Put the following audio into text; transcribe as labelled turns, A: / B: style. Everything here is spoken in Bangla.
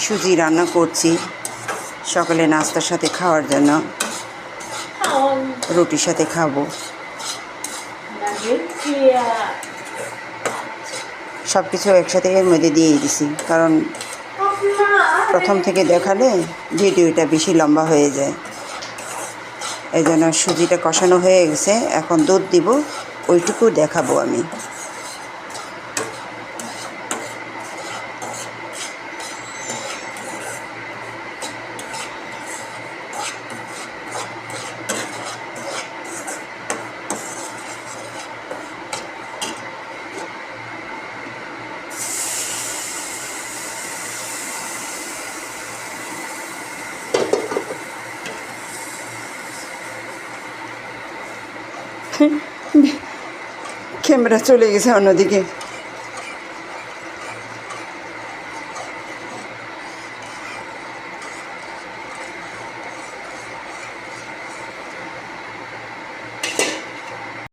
A: সুজি রান্না করছি সকালে নাস্তার সাথে খাওয়ার জন্য, রুটির সাথে খাবো। সব কিছু একসাথে এর মধ্যে দিয়ে দিছি, কারণ প্রথম থেকে দেখালে ভিডিওটা বেশি লম্বা হয়ে যায়। এই জন্য সুজিটা কষানো হয়ে গেছে, এখন দুধ দিব, ওইটুকু দেখাবো আমি। ক্যামেরা চলে গেছে অন্যদিকে।